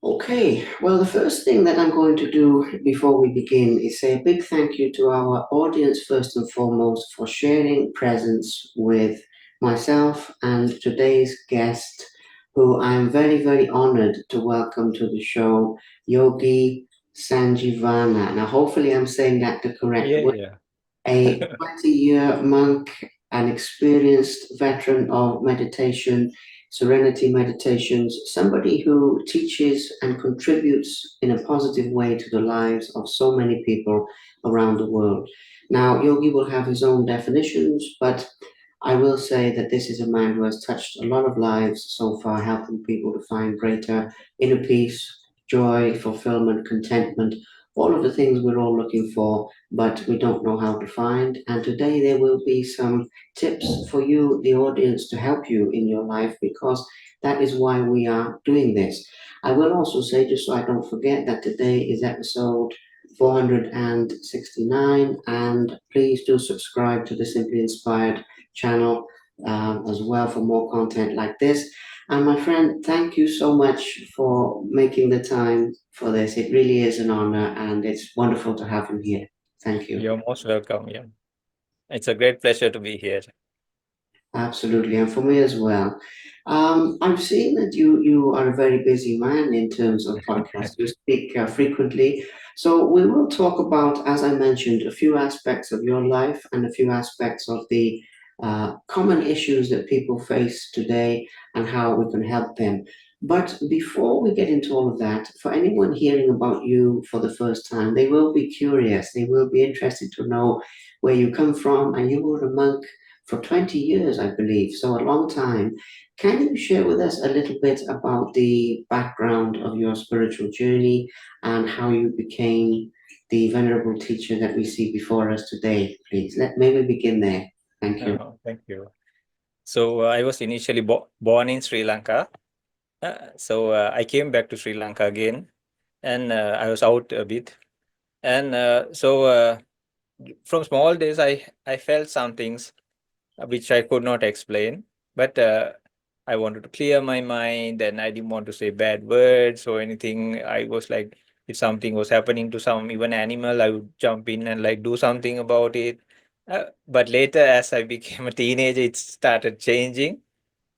Okay, well, the first thing that I'm going to do before we begin is say a big thank you to our audience, first and foremost, for sharing presence with myself and today's guest, who I am very, very honored to welcome to the show, Yogi Sanjivana. Now, hopefully, I'm saying that the correct Yeah, way. yeah. A 20-year monk, an experienced veteran of meditation, serenity meditations, somebody who teaches and contributes in a positive way to the lives of so many people around the world. Now, Yogi will have his own definitions, but I will say that this is a man who has touched a lot of lives so far, helping people to find greater inner peace, joy, fulfillment, contentment, all of the things we're all looking for, but we don't know how to find. And today there will be some tips for you, the audience, to help you in your life because that is why we are doing this. I will also say, just so I don't forget, that today is episode 469, and please do subscribe to the Simply Inspired channel as well for more content like this. And my friend, thank you so much for making the time for this. It really is an honor and it's wonderful to have him here. Thank you. You're most welcome. Yeah. It's a great pleasure to be here. Absolutely, and for me as well. I've seen that you are a very busy man in terms of podcasts. You speak frequently, so we will talk about, as I mentioned, a few aspects of your life and a few aspects of the common issues that people face today and how we can help them. But before we get into all of that, for anyone hearing about you for the first time, they will be curious. They will be interested to know where you come from, and you were a monk for 20 years, I believe, so a long time. Can you share with us a little bit about the background of your spiritual journey and how you became the venerable teacher that we see before us today, please? Let maybe begin there. Thank you. Thank you. So I was initially born in Sri Lanka. I came back to Sri Lanka again, and I was out a bit. And from small days, I felt some things which I could not explain, but I wanted to clear my mind, and I didn't want to say bad words or anything. I was like, if something was happening to some even animal, I would jump in and like do something about it. But later, as I became a teenager, it started changing.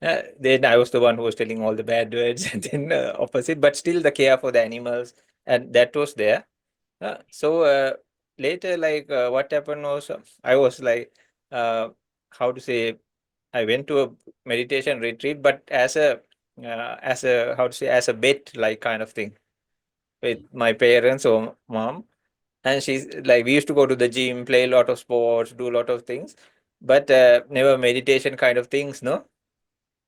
Then I was the one who was telling all the bad words, and then opposite, but still the care for the animals, and that was there. Later, like what happened was, I was like, uh, how to say, I went to a meditation retreat, but as a how to say, as a bet like kind of thing with my parents or mom. And she's like, we used to go to the gym, play a lot of sports, do a lot of things, but never meditation kind of things, no.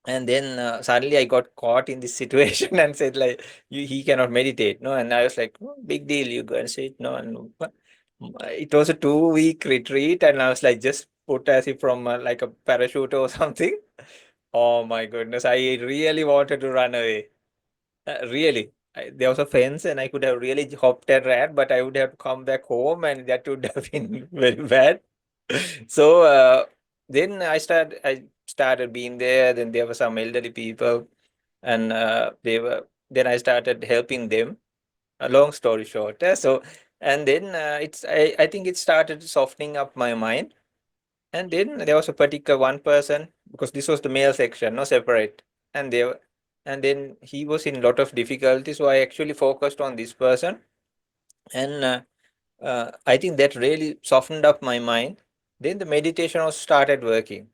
And then suddenly I got caught in this situation and said like, he cannot meditate, no. And I was like, "Oh, big deal, you go and sit, no." And it was a 2 week retreat, and I was like just put as if from like a parachute or something. Oh my goodness, I really wanted to run away. Really. There was a fence and I could have really hopped and ran, but I would have to come back home and that would have been very bad. So then I started being there. Then there were some elderly people, and then I started helping them. A long story short. And then I think it started softening up my mind. And then there was a particular one person, because this was the male section, no separate. And they were, and then he was in a lot of difficulty. So I actually focused on this person. And I think that really softened up my mind. Then the meditation also started working.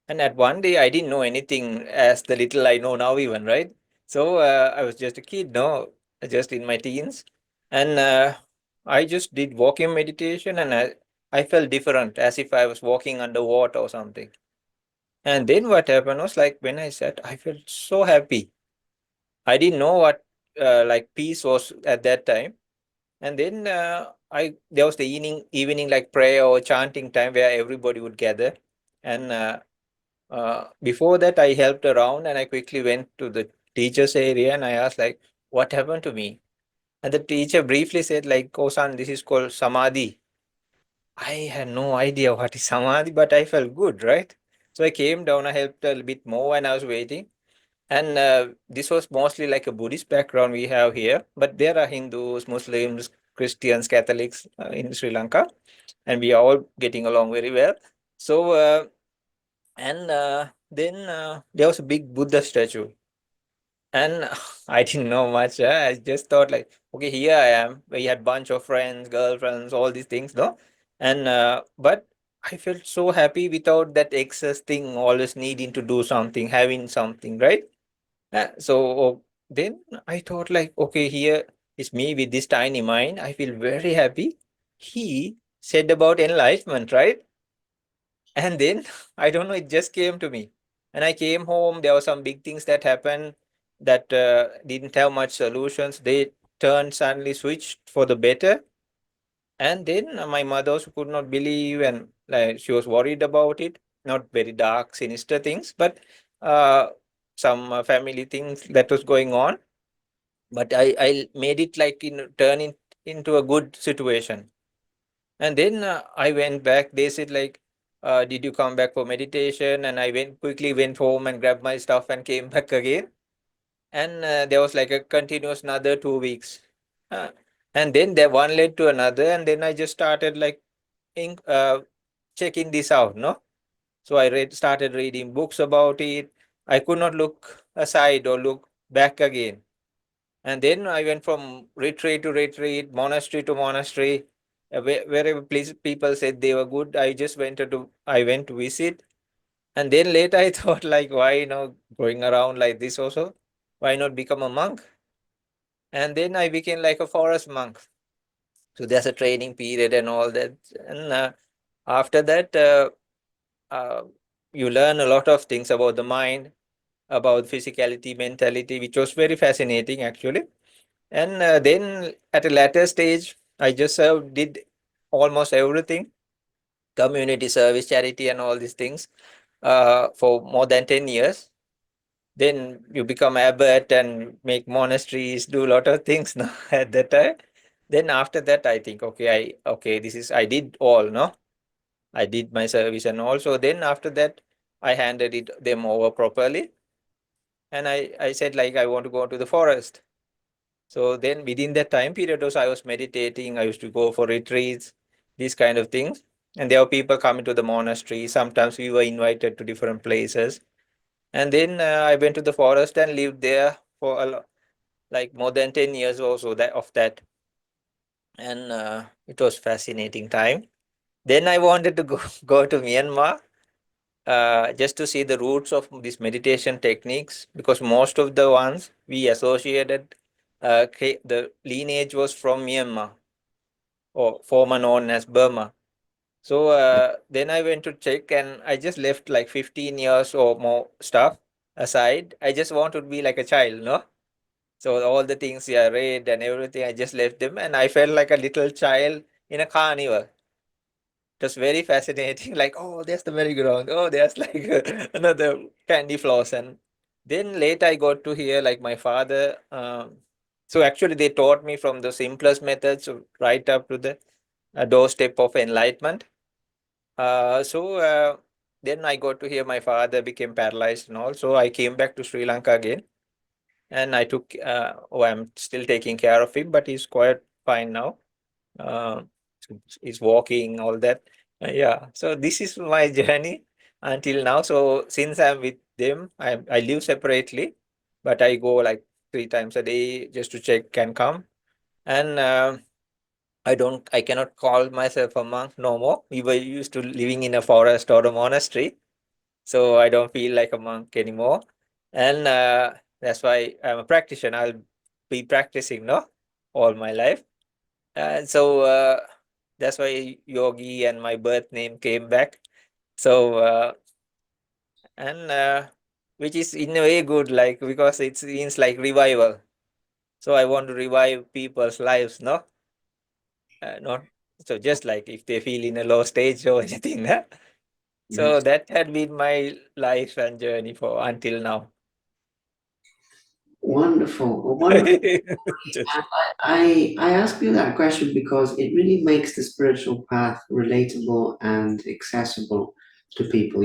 And at one day, I didn't know anything as the little I know now, even, right? So I was just a kid, no, just in my teens. And I just did walking meditation, and I felt different, as if I was walking underwater or something. And then what happened was like when I sat, I felt so happy. I didn't know what like peace was at that time. And then I there was the evening like prayer or chanting time where everybody would gather. And before that, I helped around and I quickly went to the teacher's area and I asked like, what happened to me? And the teacher briefly said like, oh son, this is called samadhi. I had no idea what is samadhi, but I felt good, right? So I came down, I helped a little bit more and I was waiting. And this was mostly like a Buddhist background we have here, but there are Hindus, Muslims, Christians, Catholics in Sri Lanka, and we are all getting along very well. So, and then there was a big Buddha statue, and I didn't know much. I just thought like, okay, here I am. We had bunch of friends, girlfriends, all these things, no, and but I felt so happy without that excess thing, always needing to do something, having something, right? So then I thought like, okay, here is me with this tiny mind. I feel very happy. He said about enlightenment, right? And then I don't know, it just came to me. And I came home. There were some big things that happened that didn't have much solutions. They turned suddenly switched for the better. And then my mother also could not believe, and like she was worried about it. Not very dark, sinister things, but uh, some family things that was going on. But I made it like turn it into a good situation. And then I went back. They said like, "Did you come back for meditation?" And I went home and grabbed my stuff and came back again. And there was like a continuous another 2 weeks. Uh, and then there one led to another, and then I just started like in, checking this out, no? So I started reading books about it. I could not look aside or look back again. And then I went from retreat to retreat, monastery to monastery. Wherever people said they were good, I went to visit. And then later I thought like, why going around like this also? Why not become a monk? And then I became like a forest monk. So there's a training period and all that. And after that, uh, you learn a lot of things about the mind, about physicality, mentality, which was very fascinating actually. And then at a later stage, I just did almost everything, community service, charity, and all these things for more than 10 years. Then you become abbot and make monasteries, do a lot of things now at that time. Then after that, I think, I did all, no? I did my service and also then after that, I handed it them over properly. And I said like, I want to go to the forest. So then within that time period also I was meditating, I used to go for retreats, these kind of things. And there were people coming to the monastery. Sometimes we were invited to different places. And then I went to the forest and lived there for like more than 10 years also that of that. And it was fascinating time. Then I wanted to go, go to Myanmar just to see the roots of these meditation techniques because most of the ones we associated, the lineage was from Myanmar or former known as Burma. So then I went to check and I just left like 15 years or more stuff aside. I just want to be like a child, no? So all the things I read and everything, I just left them and I felt like a little child in a carnival. It was very fascinating. Like, oh, there's the merry-go-round. Oh, there's like another candy floss. And then later I got to hear like my father. So actually, they taught me from the simplest methods right up to the doorstep of enlightenment. So then I got to hear my father became paralyzed and all. So I came back to Sri Lanka again, and I'm still taking care of him, but he's quite fine now. uh, is walking, all that. Yeah, so this is my journey until now. So since I'm with them, I live separately, but I go like 3 times a day just to check and come. And I cannot call myself a monk no more. We were used to living in a forest or a monastery, so I don't feel like a monk anymore. And that's why I'm a practitioner. I'll be practicing, no, all my life. So that's why Yogi and my birth name came back. So and which is in a way good, like because it means like revival. So I want to revive people's lives, no, not so just like if they feel in a low stage or anything. Huh? So Yes. that had been my life and journey for until now. Wonderful, wonderful. Just And I ask you that question because it really makes the spiritual path relatable and accessible to people.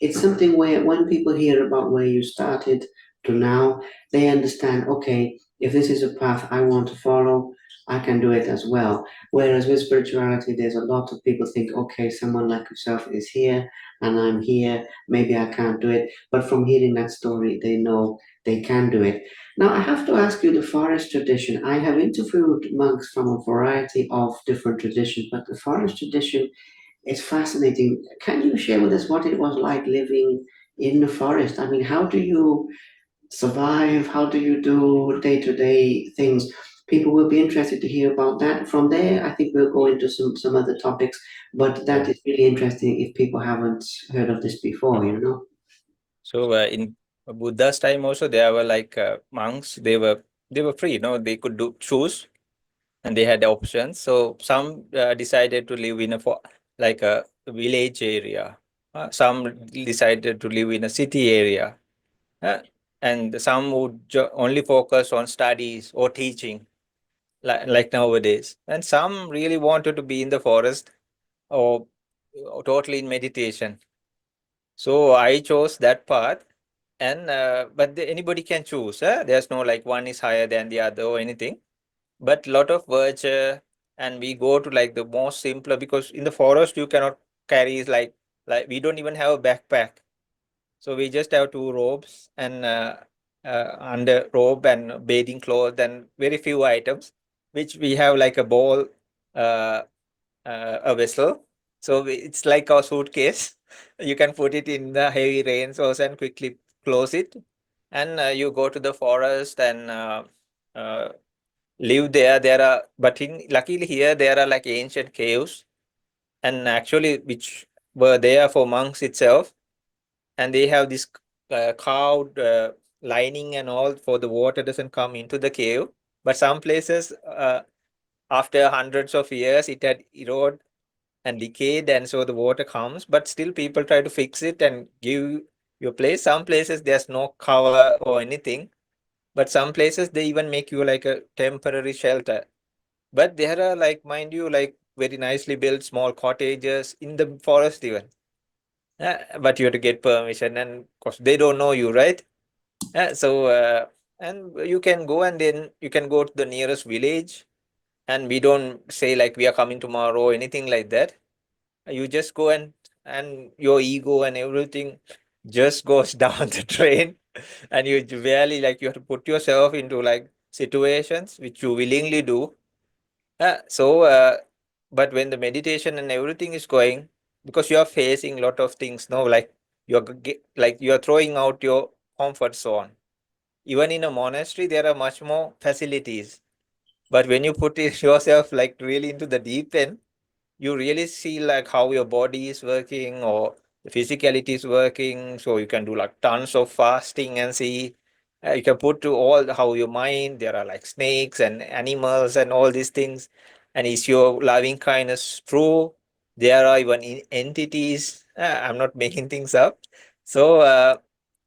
It's something where when people hear about where you started to now, they understand, okay, if this is a path I want to follow, I can do it as well. Whereas with spirituality, there's a lot of people think, okay, someone like yourself is here and I'm here, maybe I can't do it. But from hearing that story, they know they can do it. Now, I have to ask you the forest tradition. I have interviewed monks from a variety of different traditions, but the forest tradition is fascinating. Can you share with us what it was like living in the forest? I mean, how do you survive? How do you do day to day things? People will be interested to hear about that. From there, I think we'll go into some other topics, but that Yeah. is really interesting if people haven't heard of this before, you know? So in Buddha's time also there were like monks. They were free. They could do choose, and they had options. So some decided to live in like a village area. Some decided to live in a city area, uh, and some would only focus on studies or teaching, like nowadays. And some really wanted to be in the forest or totally in meditation. So I chose that path, and but anybody can choose. There's no like one is higher than the other or anything. But lot of virtue, and we go to like the most simpler, because in the forest you cannot carry like we don't even have a backpack. So we just have two robes and under robe and bathing clothes and very few items, which we have like a bowl, uh, a vessel. So it's like a suitcase. You can put it in the heavy rain source and quickly close it. And you go to the forest and uh, live there. Luckily here there are like ancient caves, and actually which were there for monks itself, and they have this carved lining and all, for the water doesn't come into the cave. But some places, after hundreds of years, it had eroded and decayed, and so the water comes. But still, people try to fix it and give you a place. Some places there's no cover or anything, but some places they even make you like a temporary shelter. But there are like, mind you, like very nicely built small cottages in the forest even. But you have to get permission, and of course they don't know you, right? And you can go, and then you can go to the nearest village, and we don't say like we are coming tomorrow or anything like that. You just go, and your ego and everything just goes down the drain, and you really like you have to put yourself into like situations which you willingly do. So, but when the meditation and everything is going, because you are facing lot of things, no, like like you are throwing out your comfort zone. Even in a monastery, there are much more facilities. But when you put it yourself like really into the deep end, you really see like how your body is working or the physicality is working. So you can do like tons of fasting and see. You can put to all how your mind, there are like snakes and animals and all these things. And is your loving kindness true? There are even entities. I'm not making things up. So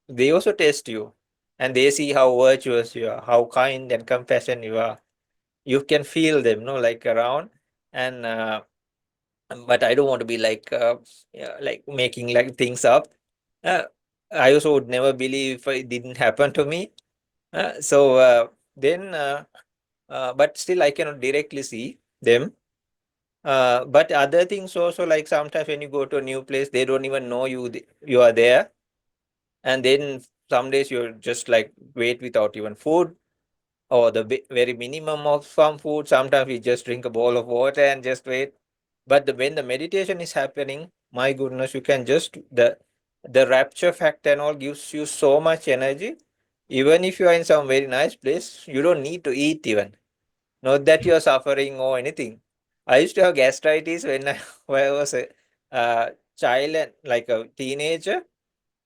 they also test you, and they see how virtuous you are, how kind and compassionate you are. You can feel them, no, like around. And but I don't want to be like yeah, like making like things up. Uh, I also would never believe if it didn't happen to me. Then, but still, I cannot directly see them. But other things also, like sometimes when you go to a new place, they don't even know you are there, and then some days you're just like wait without even food, or the very minimum of some food. Sometimes we just drink a bowl of water and just wait. But when the meditation is happening, my goodness, you can just the rapture factor and all gives you so much energy. Even if you are in some very nice place, you don't need to eat even. Not that you are suffering or anything. I used to have gastritis when I was a child and like a teenager,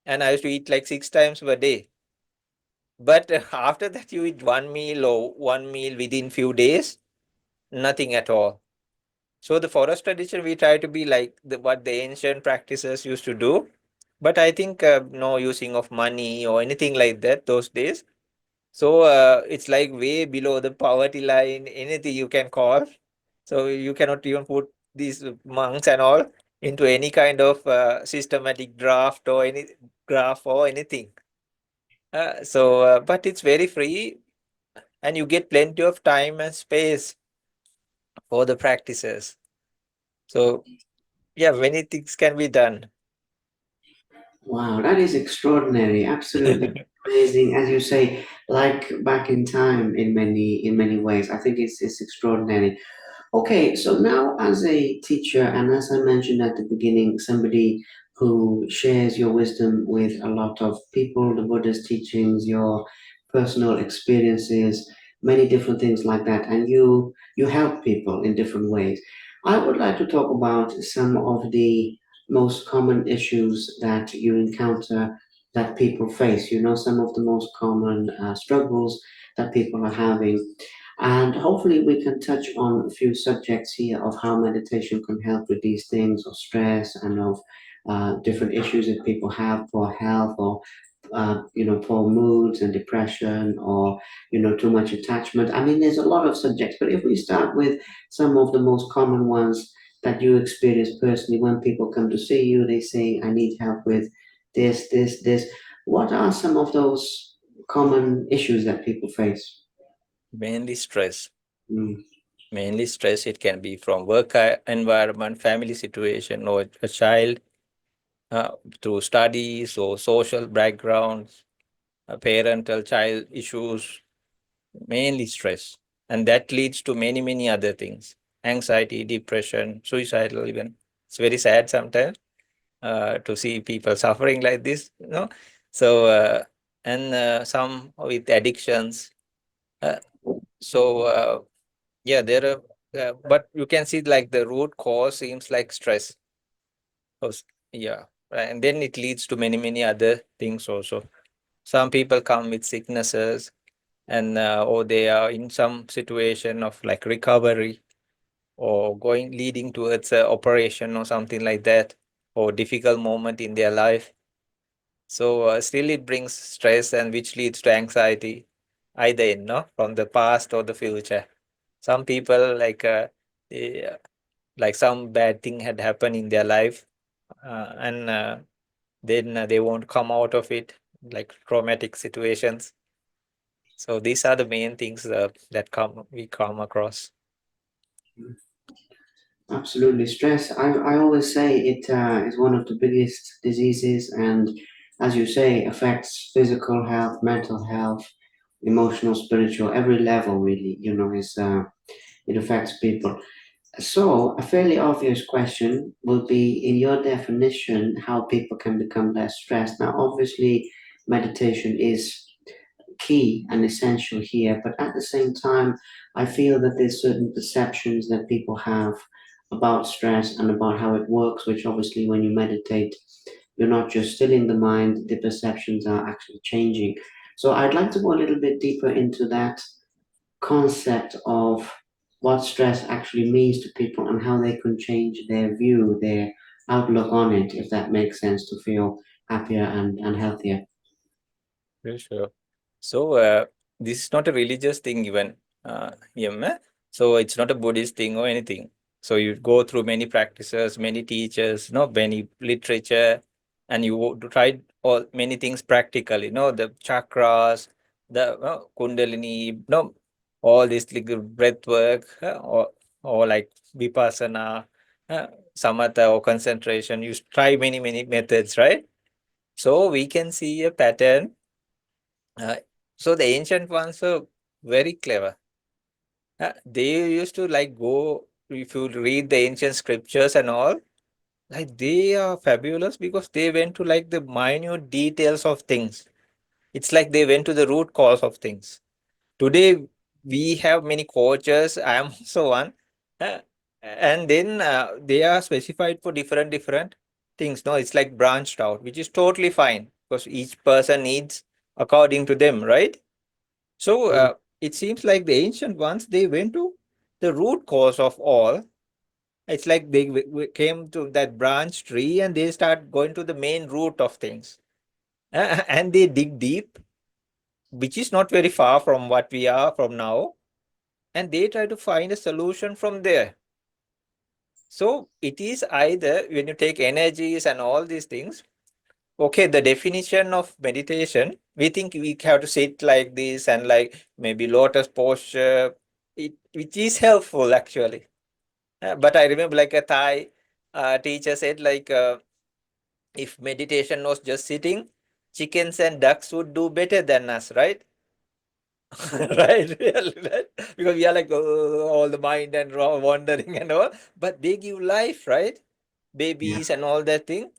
and I used to eat like 6 times per day. But after that, you eat one meal or one meal within few days, nothing at all. So the forest tradition, we try to be like what the ancient practices used to do. But I think no using of money or anything like that those days. So it's like way below the poverty line, anything you can call. So you cannot even put these monks and all into any kind of systematic draft or any graph or anything. But it's very free, and you get plenty of time and space for the practices. So yeah, many things can be done. Wow, that is extraordinary. Absolutely amazing. As you say, like back in time in many ways. I think it's extraordinary. Okay, so now as a teacher, and as I mentioned at the beginning, somebody who shares your wisdom with a lot of people, the Buddha's teachings, your personal experiences, many different things like that, and you help people in different ways. I would like to talk about some of the most common issues that you encounter that people face. You know, some of the most common struggles that people are having, and hopefully, we can touch on a few subjects here of how meditation can help with these things, of stress and of different issues that people have for health, or poor moods and depression, or too much attachment. I mean, there's a lot of subjects, but if we start with some of the most common ones that you experience personally, when people come to see you, they say, "I need help with this, this, this." What are some of those common issues that people face? Mainly stress. Mm. Mainly stress. It can be from work environment, family situation, or a child uh, through studies or social backgrounds, parental child issues, mainly stress. And that leads to many other things: anxiety, depression, suicidal, even. It's very sad sometimes to see people suffering like this, you know. So, and some with addictions. Uh, so, yeah, there are, but you can see like the root cause seems like stress. Cause, yeah, right, and then it leads to many other things also. Some people come with sicknesses, and or they are in some situation of like recovery, or going leading towards a operation or something like that, or difficult moment in their life. So still it brings stress, and which leads to anxiety, either in no from the past or the future. Some people they, like some bad thing had happened in their life, and then they won't come out of it, like traumatic situations. So these are the main things that come we come across. Absolutely. Stress, I always say it is one of the biggest diseases, and as you say, affects physical health, mental health, emotional, spiritual, every level, really, it affects people. So, a fairly obvious question will be, in your definition, how people can become less stressed. Now, obviously, meditation is key and essential here. But at the same time, I feel that there's certain perceptions that people have about stress and about how it works, which obviously, when you meditate, you're not just stilling the mind, the perceptions are actually changing. So I'd like to go a little bit deeper into that concept of what stress actually means to people and how they can change their view, their outlook on it, if that makes sense, to feel happier and healthier. Very sure. So this is not a religious thing even, Yemme. So it's not a Buddhist thing or anything. So you go through many practices, many teachers, many literature, and you try all many things practically. The chakras, the kundalini, all this like breath work, or like vipassana, uh, samatha or concentration. You try many methods, right? So we can see a pattern. uh, so the ancient ones are very clever. They used to like go, if you read the ancient scriptures and all, like they are fabulous because they went to like the minute details of things. It's like they went to the root cause of things. Today, we have many coaches. I am also one. uh, and then they are specified for different things. No, it's like branched out, which is totally fine because each person needs according to them, right? So it seems like the ancient ones, they went to the root cause of all. It's like they came to that branch tree and they start going to the main root of things. And they dig deep, which is not very far from what we are from now. And they try to find a solution from there. So it is either when you take energies and all these things, okay, the definition of meditation, we think we have to sit like this and like maybe lotus posture, which is helpful actually. But I remember like a Thai teacher said like if meditation was just sitting, chickens and ducks would do better than us, right? Right, really, right? Because we are like all the mind and wandering and all, but they give life, right? Yeah. Babies and all that thing,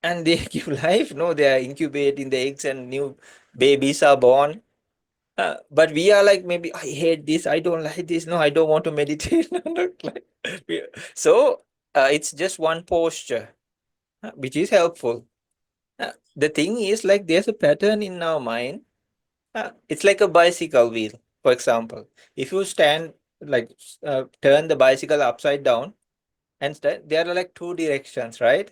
and they give life. No, they are incubating the eggs and new babies are born. But we are like maybe I hate this, I don't like this. No, I don't want to meditate. Like, so it's just one posture, which is helpful. The thing is like there's a pattern in our mind. It's like a bicycle wheel, for example. If you stand like turn the bicycle upside down and there are like two directions, right?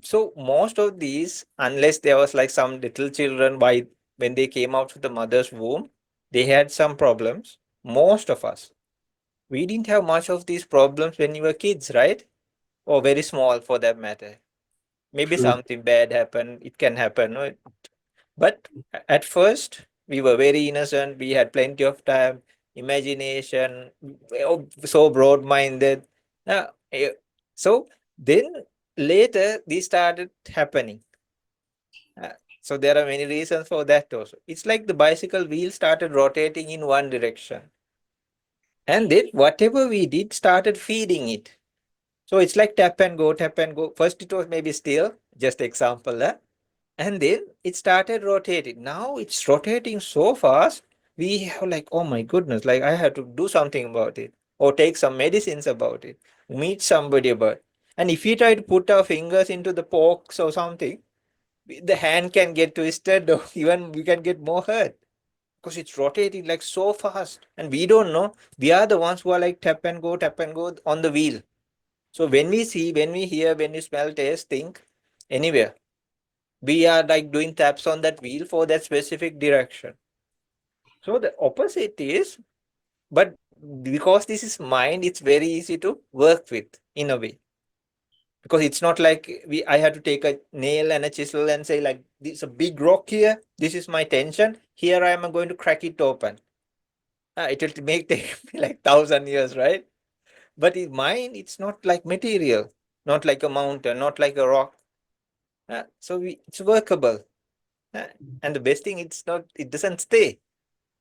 So most of these, unless there was like some little children by when they came out of the mother's womb, they had some problems. Most of us, we didn't have much of these problems when we were kids, right? Or very small for that matter. Maybe True. something bad happened. It can happen. No? But at first, we were very innocent. We had plenty of time, imagination, so broad minded. So then later, these started happening. Uh, so there are many reasons for that also. It's like the bicycle wheel started rotating in one direction. And then whatever we did started feeding it. So it's like tap and go, tap and go. First it was maybe still, just example. And then it started rotating. Now it's rotating so fast, we have like, oh my goodness, like I have to do something about it or take some medicines about it, meet somebody about it. And if we try to put our fingers into the pokes or something, the hand can get twisted or even we can get more hurt because it's rotating like so fast and we don't know. We are the ones who are like tap and go on the wheel. So when we see, when we hear, when we smell, taste, think, anywhere, we are like doing taps on that wheel for that specific direction. So the opposite is, but because this is mind, it's very easy to work with in a way. Because it's not like I had to take a nail and a chisel and say like this is a big rock here. This is my tension. Here I am going to crack it open. It will make take me like 1,000 years, right? But in mind, it's not like material, not like a mountain, not like a rock. It's workable. Uh, and the best thing, it's not. It doesn't stay.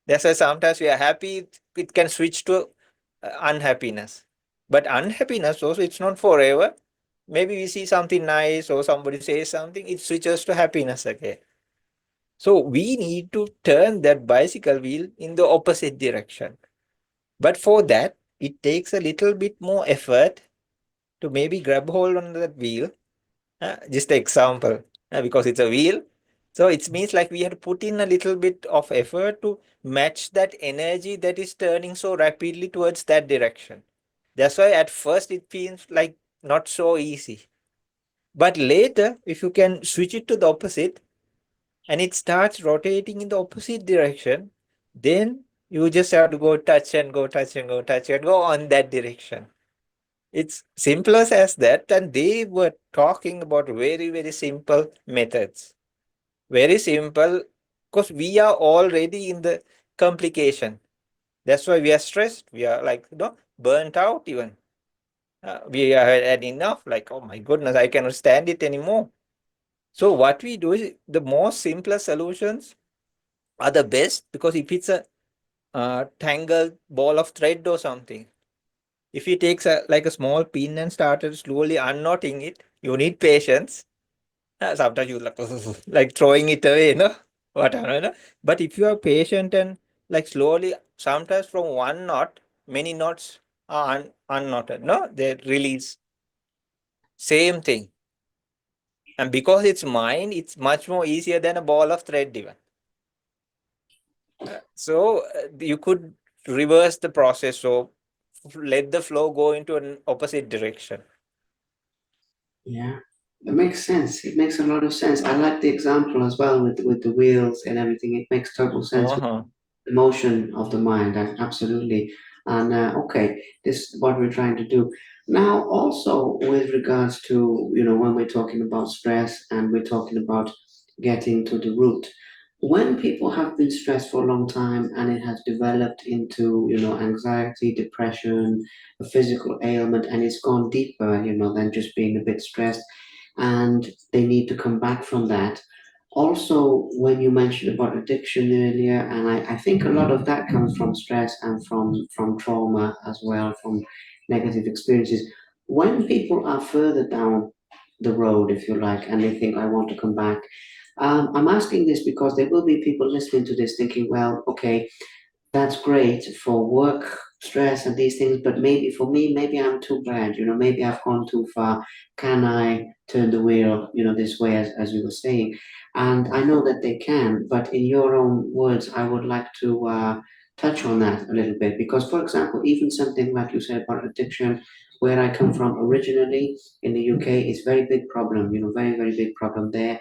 That's why sometimes we are happy. It can switch to unhappiness. But unhappiness also, it's not forever. Maybe we see something nice or somebody says something, it switches to happiness again. So we need to turn that bicycle wheel in the opposite direction. But for that, it takes a little bit more effort to maybe grab hold on that wheel. Just an example, because it's a wheel. So it means like we have to put in a little bit of effort to match that energy that is turning so rapidly towards that direction. That's why at first it feels like not so easy. But later, if you can switch it to the opposite and it starts rotating in the opposite direction, then you just have to go touch and go, touch and go, touch and go on that direction. It's simple as that. And they were talking about very, very simple methods. Very simple because we are already in the complication. That's why we are stressed. We are like, burnt out even. We are had enough. Like, oh my goodness, I cannot stand it anymore. So what we do is the most simpler solutions are the best because if it's a tangled ball of thread or something, if he takes like a small pin and started slowly unknotting it, you need patience. Sometimes you like, like throwing it away, whatever. But if you are patient and like slowly, sometimes from one knot, many knots are unknotted. No, they release. Same thing. And because it's mine, it's much more easier than a ball of thread even. So you could reverse the process. So let the flow go into an opposite direction. Yeah. It makes sense. It makes a lot of sense. I like the example as well with the wheels and everything. It makes total sense with Uh-huh. the motion of the mind. Absolutely. And okay, this is what we're trying to do. Now, also with regards to, when we're talking about stress and we're talking about getting to the root, when people have been stressed for a long time and it has developed into, anxiety, depression, a physical ailment, and it's gone deeper, than just being a bit stressed, and they need to come back from that. Also, when you mentioned about addiction earlier, and I think a lot of that comes from stress and from trauma as well, from negative experiences. When people are further down the road, if you like, and they think, I want to come back, I'm asking this because there will be people listening to this thinking, well, okay, that's great for work stress and these things, but maybe for me, maybe I'm too bad, maybe I've gone too far. Can I turn the wheel, this way, as you were saying? And I know that they can, but in your own words, I would like to touch on that a little bit because, for example, even something like you said about addiction, where I come from originally in the UK, is very big problem, very, very big problem there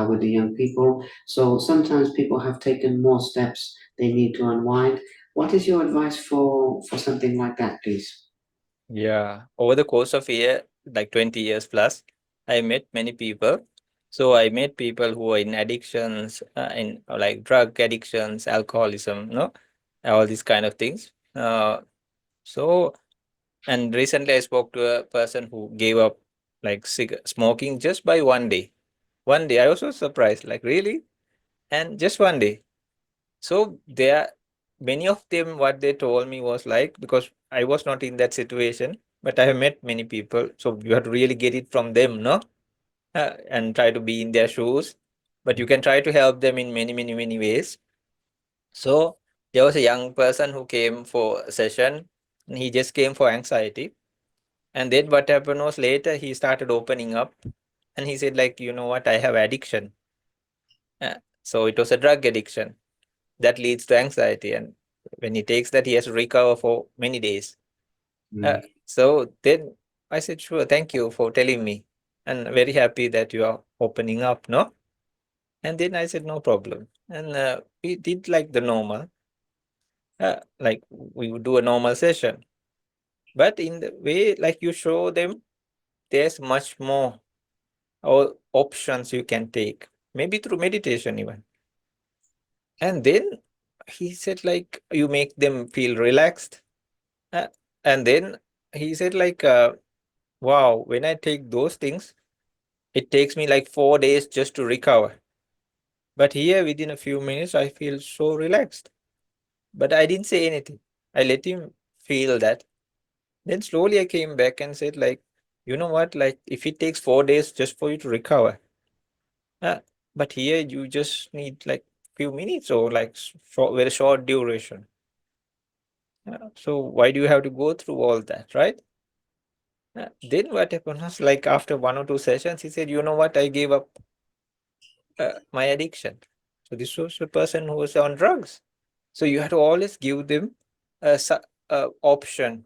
with the young people. So sometimes people have taken more steps they need to unwind. What is your advice for something like that, please? Yeah, over the course of a year, like 20 years plus, I met many people. So I met people who are in addictions, in like drug addictions, alcoholism, all these kind of things. So and recently I spoke to a person who gave up like smoking just by one day. One day, I was so surprised, like really, and just one day. So there, many of them, what they told me was like, because I was not in that situation, but I have met many people. So you have to really get it from them, no? And try to be in their shoes. But you can try to help them in many, many, many ways. So there was a young person who came for a session. And he just came for anxiety. And then what happened was later he started opening up and he said, like, you know what, I have addiction. So it was a drug addiction that leads to anxiety. And when he takes that, he has to recover for many days. Mm, So then I said, sure, thank you for telling me. And very happy that you are opening up, no? And then I said, no problem. And we did like the normal, like we would do a normal session. But in the way, like you show them, there's much more or options you can take, maybe through meditation even. And then he said, like, you make them feel relaxed. Uh, and then he said, like, wow, when I take those things, it takes me like 4 days just to recover. But here, within a few minutes, I feel so relaxed. But I didn't say anything. I let him feel that. Then slowly I came back and said, like, you know what? Like, if it takes 4 days just for you to recover, uh, but here you just need like few minutes or like short, very short duration. So why do you have to go through all that, right? Then what happened was like after 1 or 2 sessions, he said, you know what? I gave up my addiction. So this was a person who was on drugs. So you have to always give them a option.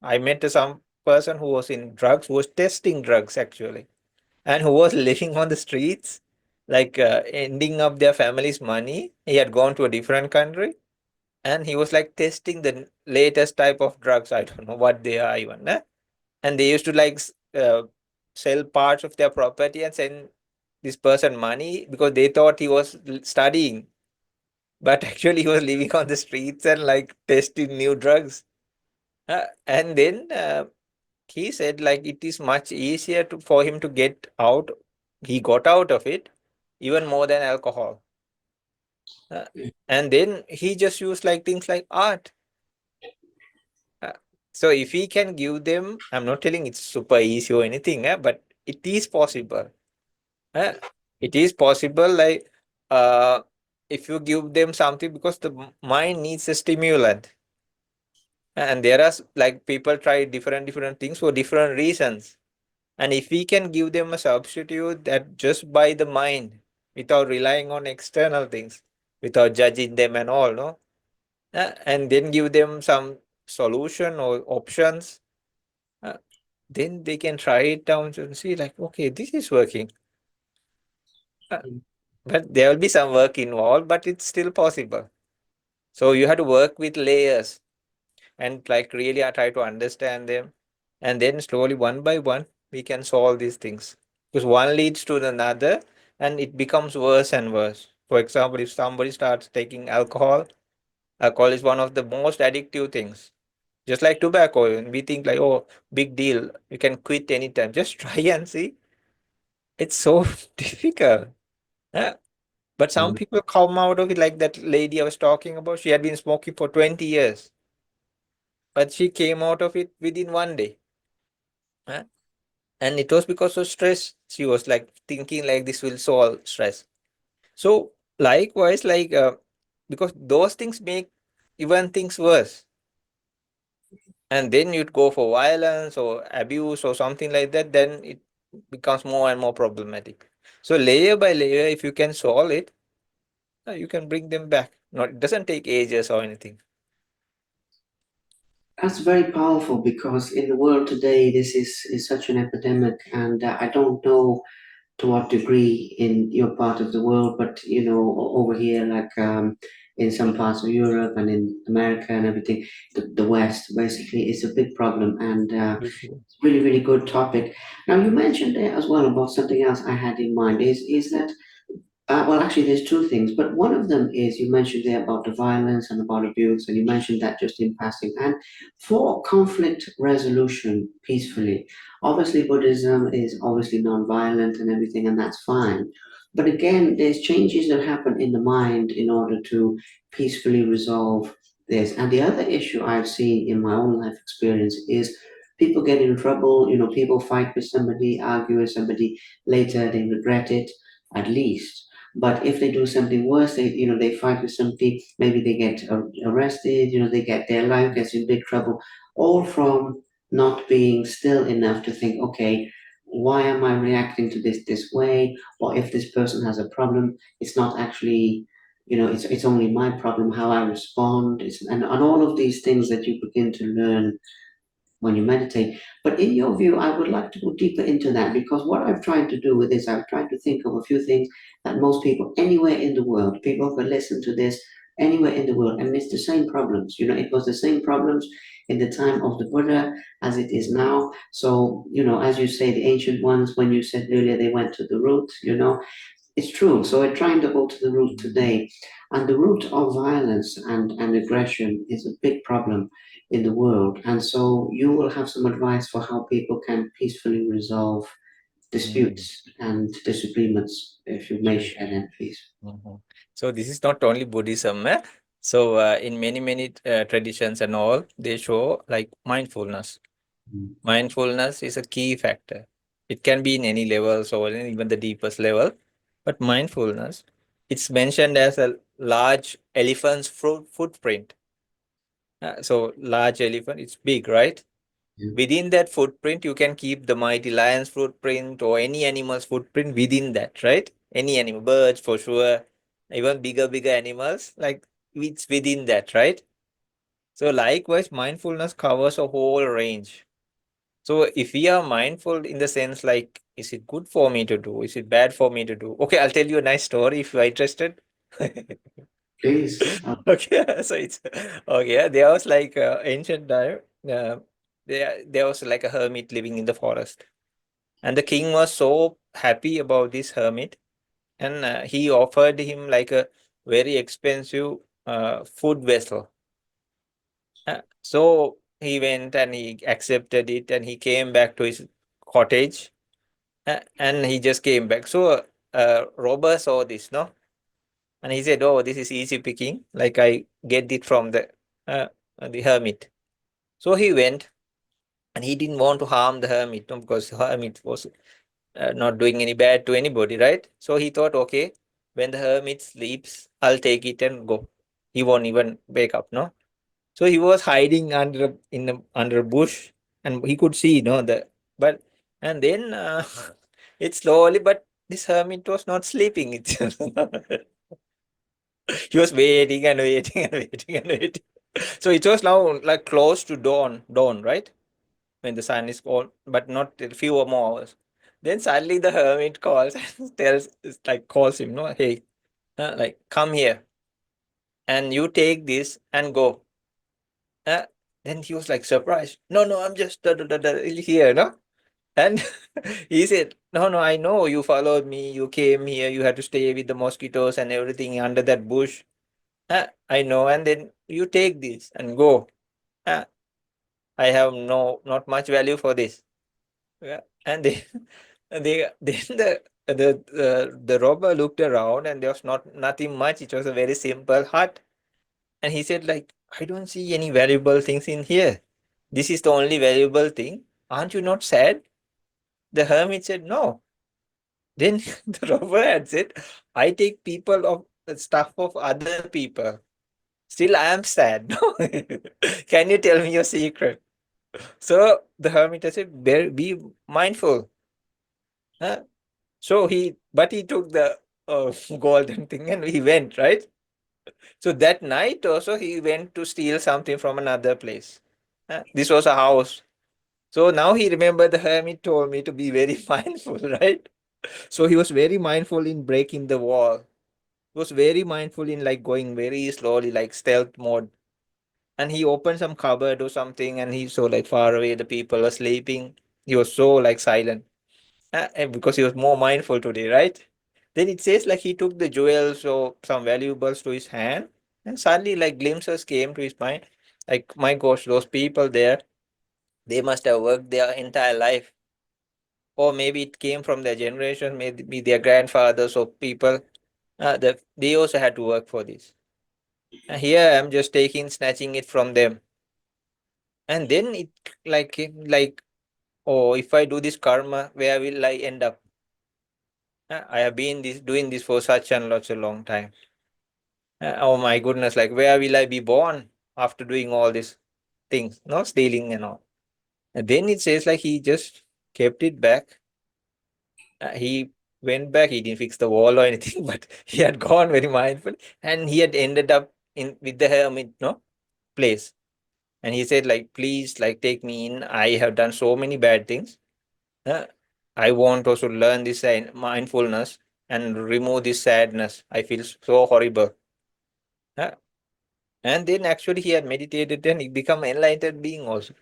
I met some person who was in drugs, who was testing drugs actually, and who was living on the streets, like ending up their family's money. He had gone to a different country, and he was like testing the latest type of drugs. I don't know what they are even. And they used to like sell parts of their property and send this person money because they thought he was studying, but actually he was living on the streets and like testing new drugs. And then he said like it is much easier for him to get out. He got out of it even more than alcohol. Uh, and then he just used like things like art. Uh, so if he can give them, I'm not telling it's super easy or anything, but it is possible. Uh, it is possible, like uh, if you give them something because the mind needs a stimulant. And there are like people try different things for different reasons. And if we can give them a substitute that just by the mind, without relying on external things, without judging them and all, no, and then give them some solution or options, uh, then they can try it down and see like, okay, this is working. Uh, but there will be some work involved, but it's still possible. So you have to work with layers. and like really I try to understand them, and then slowly one by one we can solve these things, because one leads to another and it becomes worse and worse. For example, if somebody starts taking alcohol, alcohol is one of the most addictive things. Just like tobacco, and we think like, oh, big deal, you can quit anytime. Just try and see. It's so difficult. Yeah. But some Mm. people come out of it, like that lady I was talking about. She had been smoking for 20 years, but she came out of it within 1 day. Huh? And it was because of stress. She was like thinking like this will solve stress. So likewise, because those things make even things worse. And then you'd go for violence or abuse or something like that, then it becomes more and more problematic. So layer by layer, if you can solve it, you can bring them back. Not, it doesn't take ages or anything. That's very powerful because in the world today, is such an epidemic, and I don't know to what degree in your part of the world, but over here, like in some parts of Europe and in America and everything, the West basically is a big problem, and Usually. it's really, really good topic. Now, you mentioned there as well about something else I had in mind is that well, actually, there's two things, but one of them is you mentioned there about the violence and about abuse, and you mentioned that just in passing. And for conflict resolution peacefully, obviously, Buddhism is obviously non-violent and everything, and that's fine. But again, there's changes that happen in the mind in order to peacefully resolve this. And the other issue I've seen in my own life experience is people get in trouble, people fight with somebody, argue with somebody, later they regret it, at least. But if they do something worse, they fight with somebody, maybe they get arrested, they get their life gets in big trouble, all from not being still enough to think, okay, why am I reacting to this way? Or if this person has a problem, it's not actually, it's only my problem how I respond. And all of these things that you begin to learn when you meditate. But in your view, I would like to go deeper into that because what I've tried to do with this, I've tried to think of a few things that most people anywhere in the world, people could listen to this anywhere in the world, and it's the same problems. It was the same problems in the time of the Buddha as it is now. So, as you say, the ancient ones, when you said earlier they went to the root, it's true. So we're trying to go to the root today. And the root of violence and aggression is a big problem in the world. And so you will have some advice for how people can peacefully resolve Mm, disputes and disagreements, if you may sure. share that, please. Mhm. So this is not only Buddhism. So in many traditions and all, they show like mindfulness. Mm. Mindfulness is a key factor. It can be in any levels or in even the deepest level, but mindfulness, it's mentioned as a large elephant's footprint. So large elephant, it's big, right? Yeah. Within that footprint, you can keep the mighty lion's footprint or any animal's footprint within that, right? Any animal, birds for sure, even bigger animals, like it's within that, right? So likewise, mindfulness covers a whole range. So if we are mindful in the sense like, is it good for me to do? Is it bad for me to do? Okay, I'll tell you a nice story if you are interested. Please. Okay, so it's okay. There was like ancient time. There was like a hermit living in the forest, and the king was so happy about this hermit, and he offered him like a very expensive food vessel. So he went and he accepted it, and he came back to his cottage, and he just came back. So robber saw this, no, and he said, "Oh, this is easy picking. Like I get it from uh, the hermit." So he went, and he didn't want to harm the hermit, no, because the hermit was not doing any bad to anybody, right? So he thought, okay, when the hermit sleeps, I'll take it and go. He won't even wake up, no. So he was hiding under a bush, and he could see, the but and then it slowly, but this hermit was not sleeping. He was waiting and waiting and waiting and waiting. So it was now like close to dawn, right? When the sun is gone, but not a few more hours. Then suddenly the hermit calls and calls him, no, hey, like come here and you take this and go. Uh, Then he was like surprised. No, no, I'm just here, no? And he said, no, no, I know you followed me. You came here. You had to stay with the mosquitoes and everything under that bush. I know. And then you take this and go. Ah, I have not much value for this. Yeah. And they, then the robber looked around and there was nothing much. It was a very simple hut. And he said, like, I don't see any valuable things in here. This is the only valuable thing. Aren't you not sad? The hermit said, no. Then the robber had said, I take people of stuff of other people. Still, I am sad. No? Can you tell me your secret? So the hermit had said, be mindful. Huh? But he took the golden thing and he went, right? So that night also he went to steal something from another place. This was a house. So now he remembered the hermit told me to be very mindful, right? So he was very mindful in breaking the wall. He was very mindful in like going very slowly, like stealth mode. And he opened some cupboard or something and he saw like far away the people were sleeping. He was so like silent. And because he was more mindful today, right? Then it says like he took the jewels or some valuables to his hand, and suddenly like glimpses came to his mind. Like, my gosh, those people there, they must have worked their entire life. Or maybe it came from their generation, maybe their grandfathers or people. That they also had to work for this. And here I'm just taking, snatching it from them. And then it like, oh, if I do this karma, where will I end up? I have been doing this for such and such a long time. Oh my goodness, like where will I be born after doing all these things, no stealing and all. And then it says like he just kept it back. He went back, he didn't fix the wall or anything, but he had gone very mindful and he had ended up in with the hermit, no place. And he said, like, please, like, take me in. I have done so many bad things. Uh, I want also learn this mindfulness and remove this sadness. I feel so horrible. Uh, And then actually he had meditated and he become enlightened being also.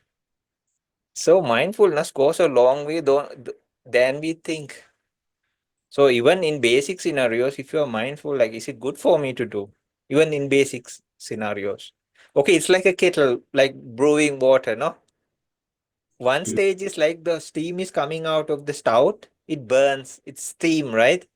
So mindfulness goes a long way than we think. So even in basic scenarios, if you are mindful, like, is it good for me to do? Even in basic scenarios. Okay, it's like a kettle, like brewing water, no? One stage is like the steam is coming out of the stout, it burns, it's steam, right?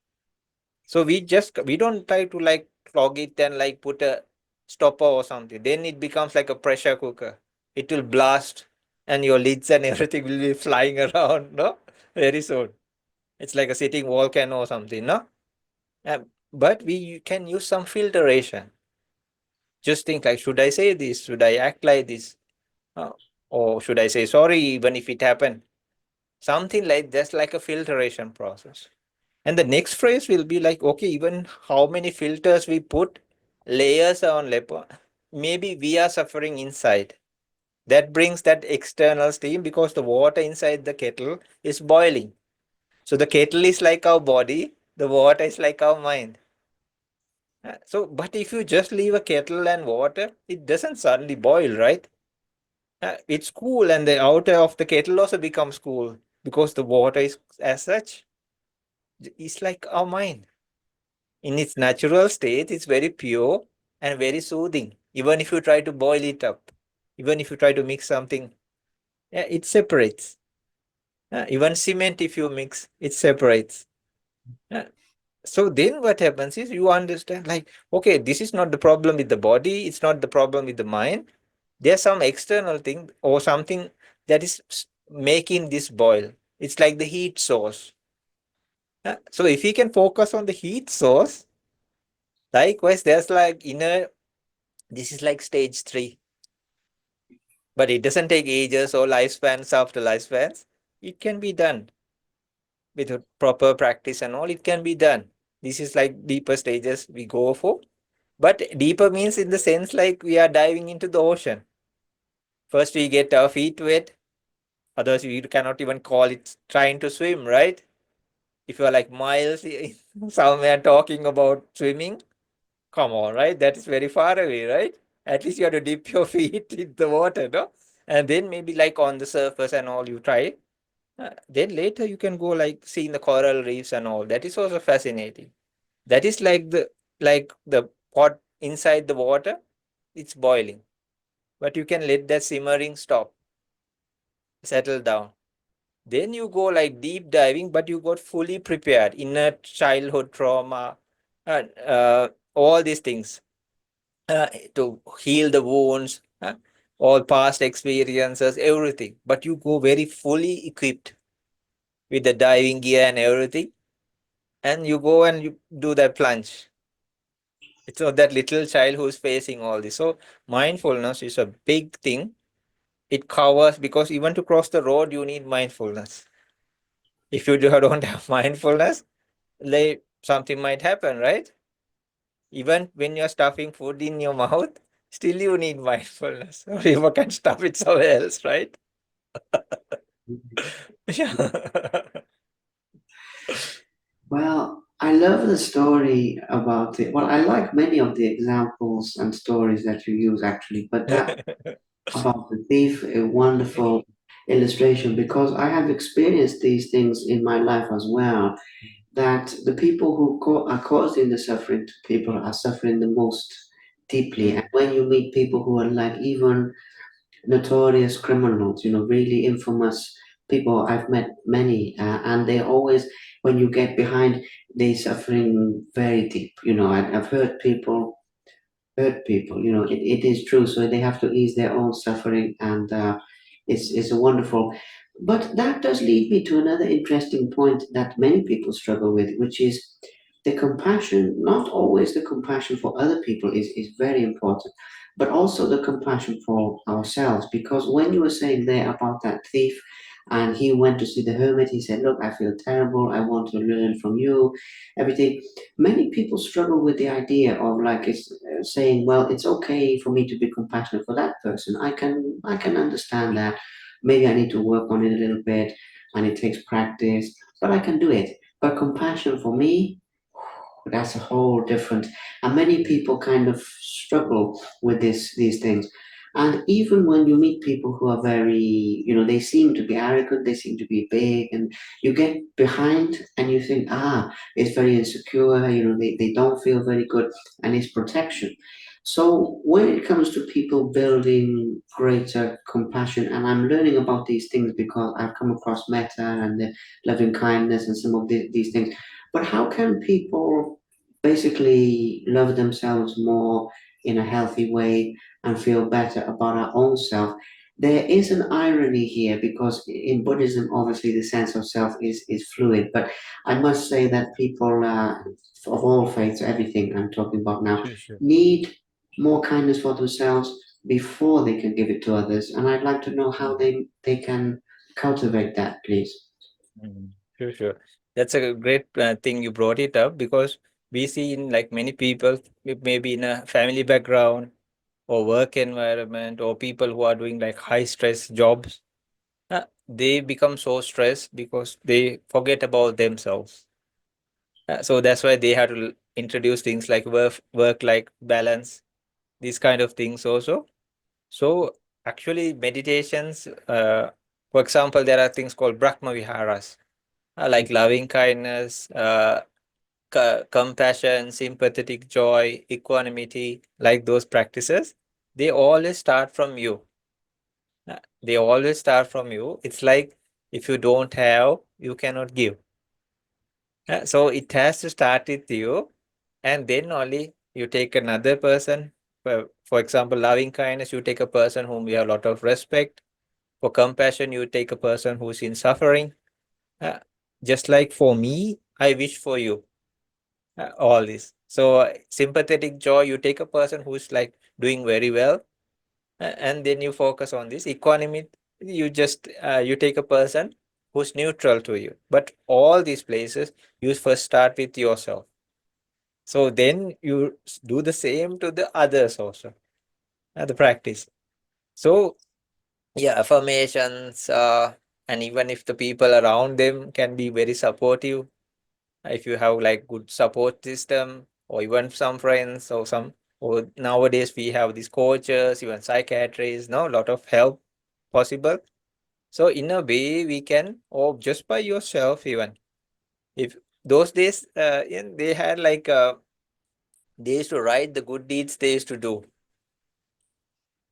So we don't try to like clog it and like put a stopper or something. Then it becomes like a pressure cooker. It will blast and your lids and everything will be flying around, no? Very soon. It's like a sitting volcano or something, no? But we can use some filtration. Just think like, should I say this? Should I act like this? Uh, or should I say sorry even if it happened? Something like that's like a filtration process. And the next phrase will be like, okay, even how many filters we put, layers on leper, maybe we are suffering inside. That brings that external steam because the water inside the kettle is boiling. So the kettle is like our body, the water is like our mind. But if you just leave a kettle and water, it doesn't suddenly boil, right? It's cool, and the outer of the kettle also becomes cool because the water is, as such, is like our mind. In its natural state, it's very pure and very soothing. Even if you try to boil it up, even if you try to mix something, yeah, it separates. Even cement, if you mix, it separates. Yeah. So then what happens is you understand, like, okay, this is not the problem with the body, it's not the problem with the mind. There's some external thing or something that is making this boil. It's like the heat source. So if we can focus on the heat source, likewise, there's like inner, this is like stage three, but it doesn't take ages or lifespans after lifespans. It can be done with a proper practice and all. It can be done. This is like deeper stages we go for. But deeper means in the sense like we are diving into the ocean. First, we get our feet wet. Otherwise, we cannot even call it trying to swim, right? If you are like miles somewhere talking about swimming, come on, right? That is very far away, right? At least you have to dip your feet in the water, no? And then maybe like on the surface and all you try. Then later you can go like seeing the coral reefs and all. That is also fascinating. That is like the pot inside the water, it's boiling. But you can let that simmering stop, settle down. Then you go like deep diving, but you got fully prepared. Inner childhood trauma, all these things to heal the wounds, all past experiences, everything. But you go very fully equipped with the diving gear and everything, and you go and you do that plunge. It's not that little child who's facing all this. So mindfulness is a big thing. It covers because even to cross the road, you need mindfulness. If you don't have mindfulness, like something might happen, right? Even when you're stuffing food in your mouth, still you need mindfulness. Or you can stuff it somewhere else, right? Yeah. Well, I love the story about it. Well, I like many of the examples and stories that you use actually, but that about the thief, a wonderful illustration because I have experienced these things in my life as well. That the people who are causing the suffering to people are suffering the most deeply. And Mm, when you meet people who are like even notorious criminals, really infamous people. I've met many, and they always, when you get behind, they suffering very deep. I've heard people hurt people. It is true. So they have to ease their own suffering, and it's a wonderful. But that does lead me to another interesting point that many people struggle with, which is the compassion. Not always the compassion for other people is very important, but also the compassion for ourselves. Because when you were saying there about that thief, and he went to see the hermit, he said, "Look, I feel terrible. I want to learn from you, everything." Many people struggle with the idea of like it's saying, well, it's okay for me to be compassionate for that person. I can understand that. Maybe I need to work on it a little bit, and it takes practice, but I can do it. But compassion for me, that's a whole different. And many people kind of struggle with these things. And even when you meet people who are very, they seem to be arrogant, they seem to be big, and you get behind and you think, it's very insecure, they don't feel very good, and it's protection. So when it comes to people building greater compassion, and I'm learning about these things because I've come across metta and the loving kindness and some of these things. But how can people basically love themselves more in a healthy way and feel better about our own self? There is an irony here because in Buddhism, obviously, the sense of self is fluid. But I must say that people of all faiths, everything I'm talking about now, sure, sure. need more kindness for themselves before they can give it to others. And I'd like to know how Mm, they can cultivate that, please. mm, sure, sure. That's a great thing you brought it up because we see in like many people, maybe in a family background or work environment or people who are doing like high stress jobs, they become so stressed because they forget about themselves. So that's why they have to introduce things like work like balance, these kind of things also. So actually meditations, for example, there are things called Brahma Viharas, like loving kindness, compassion, sympathetic joy, equanimity, like those practices. They always start from you. They always start from you. It's like if you don't have, you cannot give. So it has to start with you, and then only you take another person. For example, loving kindness, you take a person whom you have a lot of respect. For compassion, you take a person who's in suffering. Uh, just like for me, I wish for you all this. So sympathetic joy, you take a person who's like doing very well, and then you focus on this economy. You just you take a person who's neutral to you. But all these places, you first start with yourself. So then you do the same to the others also, the practice. So yeah, affirmations, and even if the people around them can be very supportive, if you have like good support system or even some friends or some Or nowadays we have these coaches, even psychiatrists, no, a lot of help possible. So in a way we can, or just by yourself even. If those days, they had like they used to write the good deeds they used to do.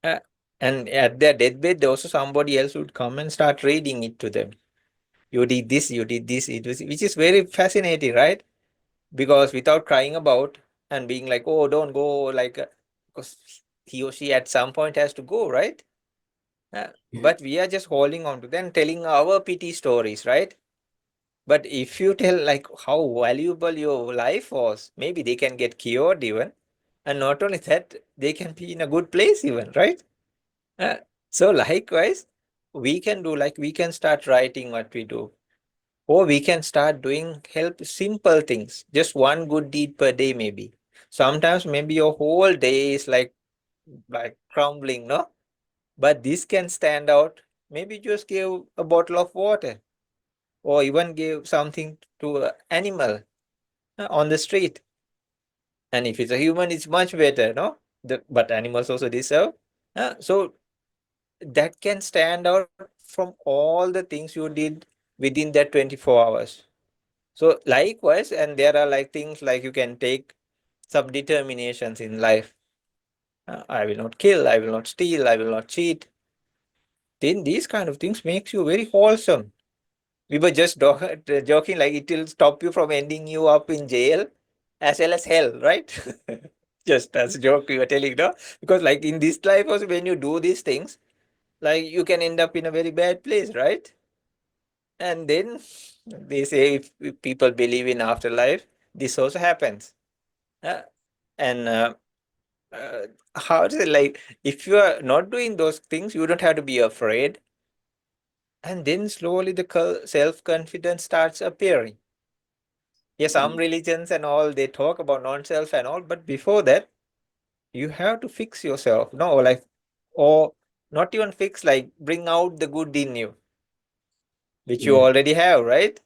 Uh, and at their deathbed, also somebody else would come and start reading it to them. You did this, you did this, it was, which is very fascinating, right? Because without crying about and being like, oh, don't go, like, because he or she at some point has to go, right? But we are just holding on to them, telling our pity stories, right? But if you tell like how valuable your life was, maybe they can get cured even. And not only that, they can be in a good place even, right? Uh, so likewise, we can do like we can start writing what we do, or we can start doing help simple things, just one good deed per day maybe. Sometimes maybe your whole day is like crumbling, no? But this can stand out. Maybe just give a bottle of water, or even give something to an animal on the street. And if it's a human, it's much better, no? But animals also deserve. So that can stand out from all the things you did within that 24 hours. So likewise, and there are like things like you can take some determinations in life. I will not kill, I will not steal, I will not cheat. Then these kind of things makes you very wholesome. We were just joking like it will stop you from ending you up in jail as well as hell, right? Just as a joke we were telling, no? Because like in this life also when you do these things, like you can end up in a very bad place, right? And then they say if people believe in afterlife, this also happens. Uh, and uh, how is it like if you are not doing those things, you don't have to be afraid. And then slowly the self confidence starts appearing. Yeah, some religions and all they talk about non-self and all, but before that, you have to fix yourself. No, like or not even fix, like bring out the good in you, which you Yeah. already have, right?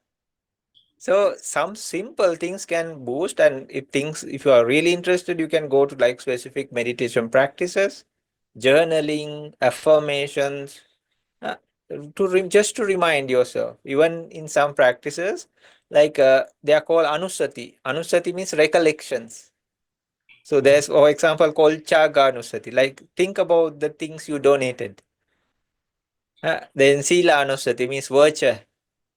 So some simple things can boost, and if you are really interested, you can go to like specific meditation practices, journaling, affirmations, uh, just to remind yourself. Even in some practices, like they are called anusati. Anusati means recollections. So there's, for example, called chaga anusati. Like think about the things you donated. Then sila anusati means virtue.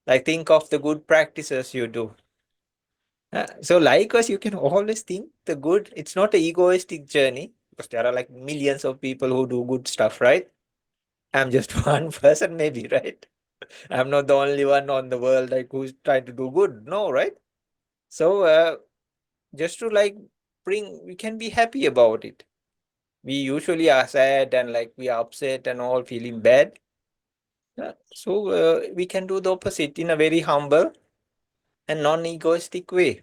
Like think of the good practices you do. So likewise, you can always think the good. It's not an egoistic journey because there are like millions of people who do good stuff, right? I'm just one person, maybe, right? I'm not the only one on the world like who's trying to do good. No, right? So just to like we can be happy about it. We usually are sad and like we are upset and all feeling bad. So we can do the opposite in a very humble and non-egoistic way.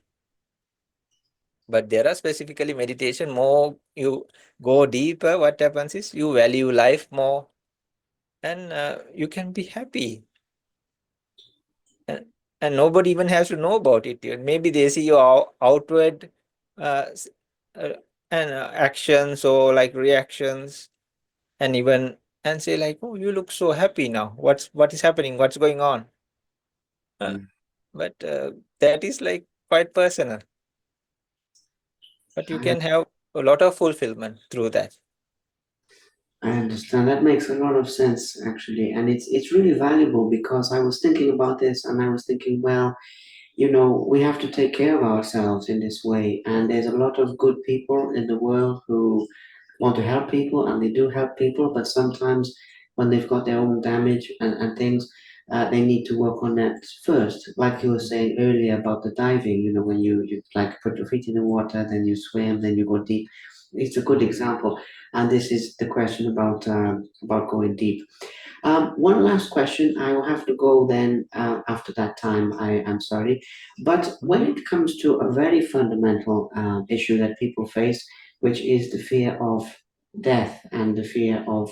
But there are specifically meditation more you go deeper. What happens is you value life more, and you can be happy, and, and nobody even has to know about it. Maybe they see your outward uh, s- uh, and actions or like reactions, and even and say like, oh, you look so happy now, what is happening, what's going on? uh, but that is like quite personal, but you I can have a lot of fulfillment through that. I understand. That makes a lot of sense, actually, and it's really valuable because I was thinking about this, and I was thinking, well, we have to take care of ourselves in this way, and there's a lot of good people in the world who want to help people, and they do help people, but sometimes when they've got their own damage and things, they need to work on that first. Like you were saying earlier about the diving, when you like put your feet in the water, then you swim, then you go deep. It's a good example, and this is the question about going deep. One last question. I will have to go then after that time. I am sorry. But when it comes to a very fundamental issue that people face, which is the fear of death and the fear of,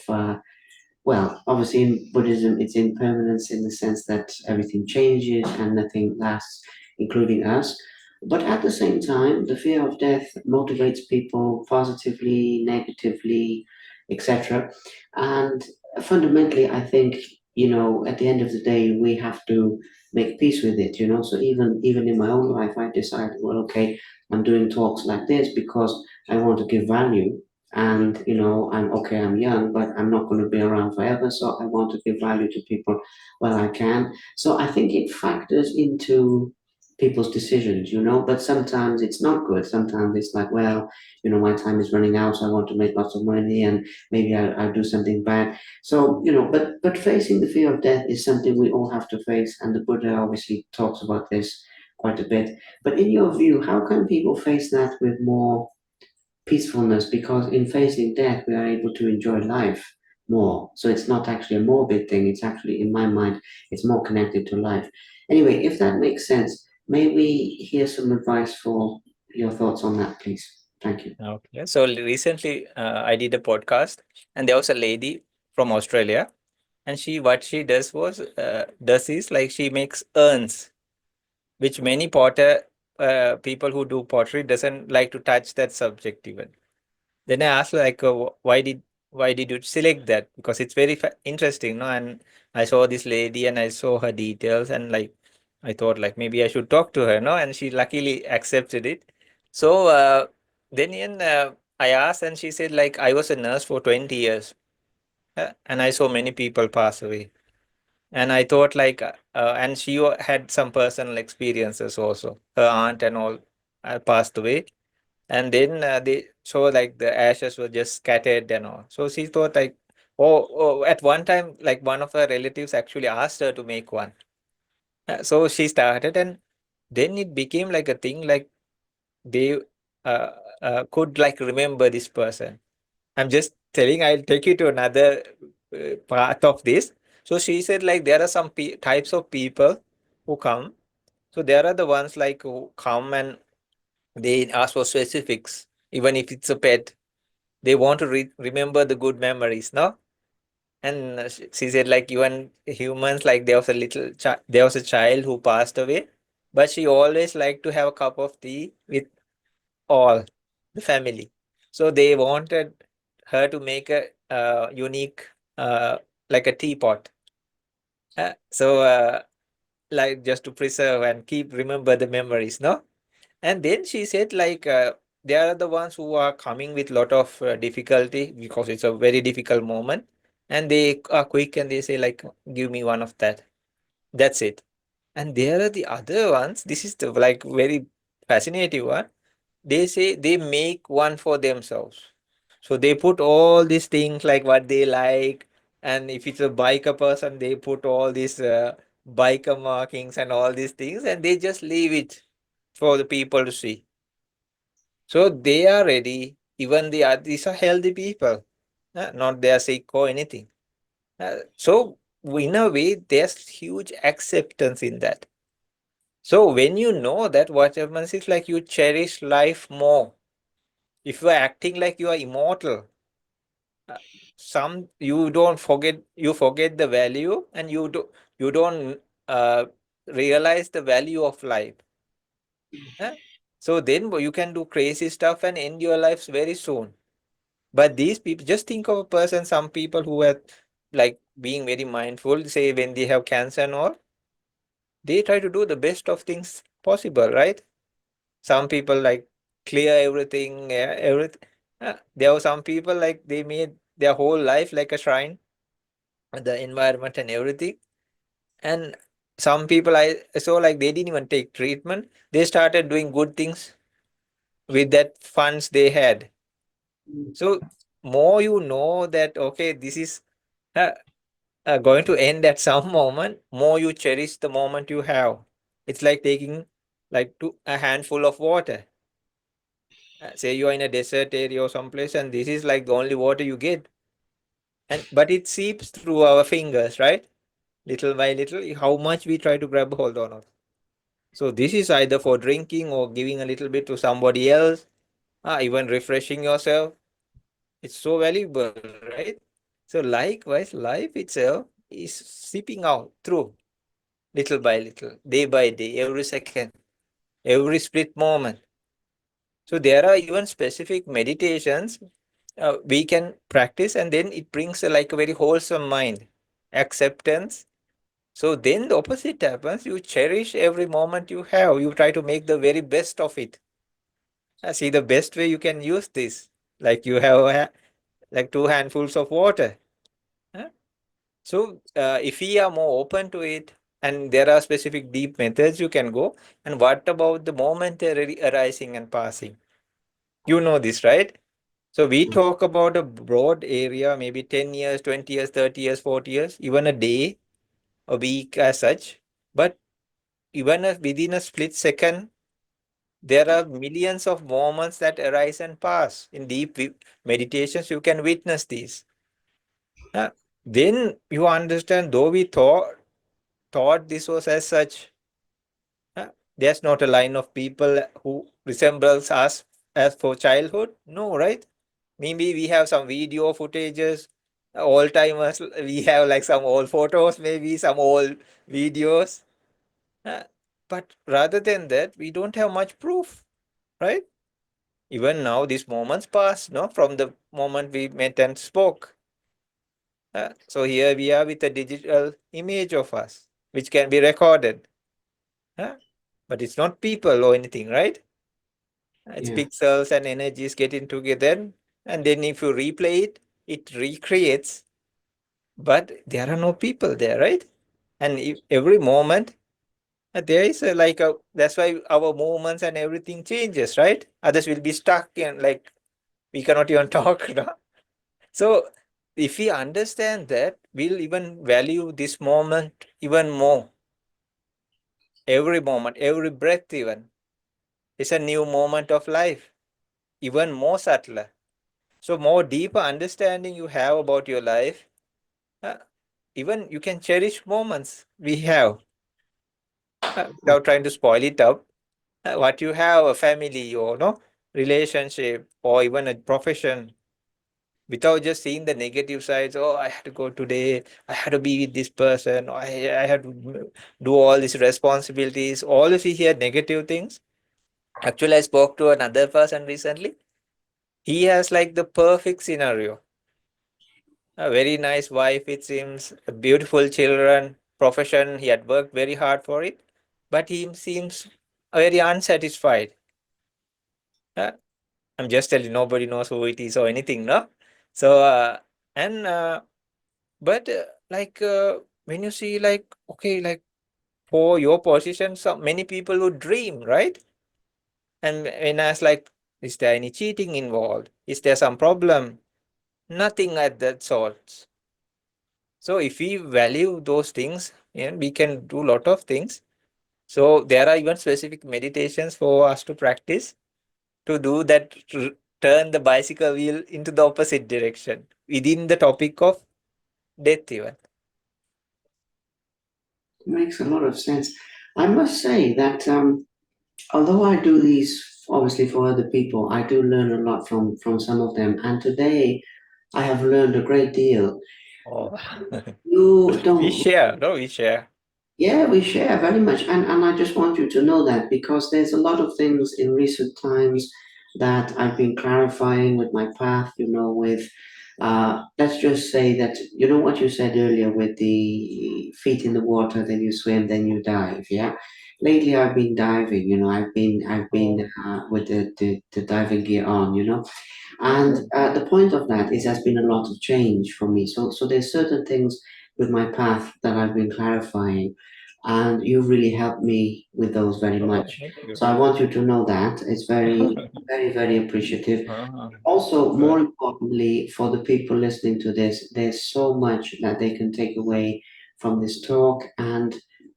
well, obviously in Buddhism, it's impermanence in the sense that everything changes and nothing lasts, including us. But at the same time, the fear of death motivates people positively, negatively, etc. And fundamentally, I think, at the end of the day, we have to make peace with it, So even in my own life, I decided, well, okay, I'm doing talks like this because I want to give value. And, I'm okay, I'm young, but I'm not going to be around forever. So I want to give value to people while I can. So I think it factors into people's decisions, but sometimes it's not good. Sometimes it's like, well, my time is running out, so I want to make lots of money and maybe I'll do something bad. So, but facing the fear of death is something we all have to face, and the Buddha obviously talks about this quite a bit. But in your view, how can people face that with more peacefulness? Because in facing death, we are able to enjoy life more. So it's not actually a morbid thing. It's actually, in my mind, it's more connected to life. Anyway, if that makes sense, may we hear some advice for your thoughts on that, please? Thank you. Okay. So recently, I did a podcast, and there was a lady from Australia, and what she does is like she makes urns, which many potter people who do pottery doesn't like to touch that subject even. Then I asked like, why did you select that? Because it's very interesting, no? And I saw this lady and I saw her details, and like I thought like maybe I should talk to her, no? And she luckily accepted it. So I asked, and she said like I was a nurse for 20 years, and I saw many people pass away. And I thought like, and she had some personal experiences also. Her aunt and all passed away, and then they so like the ashes were just scattered and all. So she thought like, oh, at one time like one of her relatives actually asked her to make one. So she started, and then it became like a thing like they uh, could like remember this person. I'm just telling, I'll take you to another part of this. So she said like there are some types of people who come. So there are the ones like who come and they ask for specifics, even if it's a pet. They want to remember the good memories, no? And she said like even humans, like there was a there was a child who passed away, but she always liked to have a cup of tea with all the family. So they wanted her to make a unique, like a teapot. Like just to preserve and keep remember the memories, no? And then she said like they are the ones who are coming with lot of difficulty because it's a very difficult moment, and they are quick and they say like give me one of that. That's it. And there are the other ones. This is the like very fascinating one. They say they make one for themselves. So they put all these things like what they like, and if it's a biker person, they put all these biker markings and all these things, and they just leave it for the people to see. So they are ready. Even these are healthy people, not they are sick or anything. So in a way, there's huge acceptance in that. So when you know that, what happens is like you cherish life more. If you are acting like you are immortal, uh, you don't forget, you forget the value, and you don't realize the value of life. So then you can do crazy stuff and end your lives very soon. But these people, just think of a person, some people who are like being very mindful, say when they have cancer and all, they try to do the best of things possible, right? Some people like clear everything, yeah, everything. There were some people like they made their whole life like a shrine, the environment and everything. And some people I saw like they didn't even take treatment. They started doing good things with that funds they had. So more you know that okay, this is uh, going to end at some moment, more you cherish the moment you have. It's like taking like a handful of water. Say you are in a desert area or someplace, and this is like the only water you get, and but it seeps through our fingers, right? Little by little, how much we try to grab hold on it. So this is either for drinking or giving a little bit to somebody else, even refreshing yourself. It's so valuable, right? So likewise, life itself is seeping out through little by little, day by day, every second. every split moment. So there are even specific meditations we can practice, and then it brings like a very wholesome mind, acceptance. So then the opposite happens. You cherish every moment you have. You try to make the very best of it. See the best way you can use this. Like you have like two handfuls of water. Huh? So if we are more open to it, and there are specific deep methods you can go. And what about the momentary arising and passing? You know this, right? So we talk about a broad area, maybe 10 years, 20 years, 30 years, 40 years, even a day, a week as such. But even within a split second, there are millions of moments that arise and pass. In deep meditations, you can witness these. Uh, then you understand, though we thought this was as such, there's not a line of people who resembles us as for childhood. No, right? Maybe we have some video footages, old timers. We have like some old photos, maybe some old videos. Uh, but rather than that, we don't have much proof, right? Even now, these moments pass, no, from the moment we met and spoke. So here we are with a digital image of us, which can be recorded. Uh, but it's not people or anything, right? It's Yeah, pixels and energies getting together, and then if you replay it, it recreates. But there are no people there, right? And if every moment there is a, like a, that's why our movements and everything changes, right? Others will be stuck in like we cannot even talk. No? So if we understand that, we'll even value this moment even more. Every moment, every breath, even is a new moment of life, even more subtler. So more deeper understanding you have about your life, uh, even you can cherish moments we have without trying to spoil it up. What you have, a family or no relationship or even a profession, without just seeing the negative sides. Oh, I had to go today, I had to be with this person, or I had to do all these responsibilities. All if you hear negative things. Actually, I spoke to another person recently. He has like the perfect scenario. A very nice wife, it seems, beautiful children, profession, he had worked very hard for it, but he seems very unsatisfied. Uh, I'm just telling, nobody knows who it is or anything, no? So, and but like when you see like okay, like for your position, some many people would dream, right? And when I ask like, is there any cheating involved? Is there some problem? Nothing at that sort. So if we value those things, and we can do lot of things. So there are even specific meditations for us to practice to do that, turn the bicycle wheel into the opposite direction within the topic of death even. makes a lot of sense. I must say that although I do these obviously for other people, I do learn a lot from some of them. And today I have learned a great deal. Oh. You We don't. share, no, we share. Yeah, we share very much, and I just want you to know that because there's a lot of things in recent times that I've been clarifying with my path, with let's just say that what you said earlier with the feet in the water, then you swim, then you dive, yeah. Lately I've been diving, I've been Oh. with the diving gear on, and the point of that is there's been a lot of change for me. So there's certain things with my path that I've been clarifying, and you've really helped me with those very Oh, much. thank you. So I want you to know that it's very, very, very appreciative. Ah, Also, more good. importantly, for the people listening to this, there's so much that they can take away from this talk and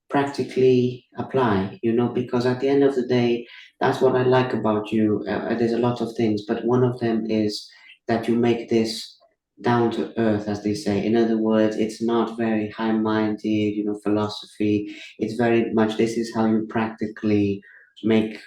practically apply, because at the end of the day, that's what I like about you. There's a lot of things, but one of them is that you make this down to earth, as they say. In other words, it's not very high minded, philosophy. It's very much this is how you practically make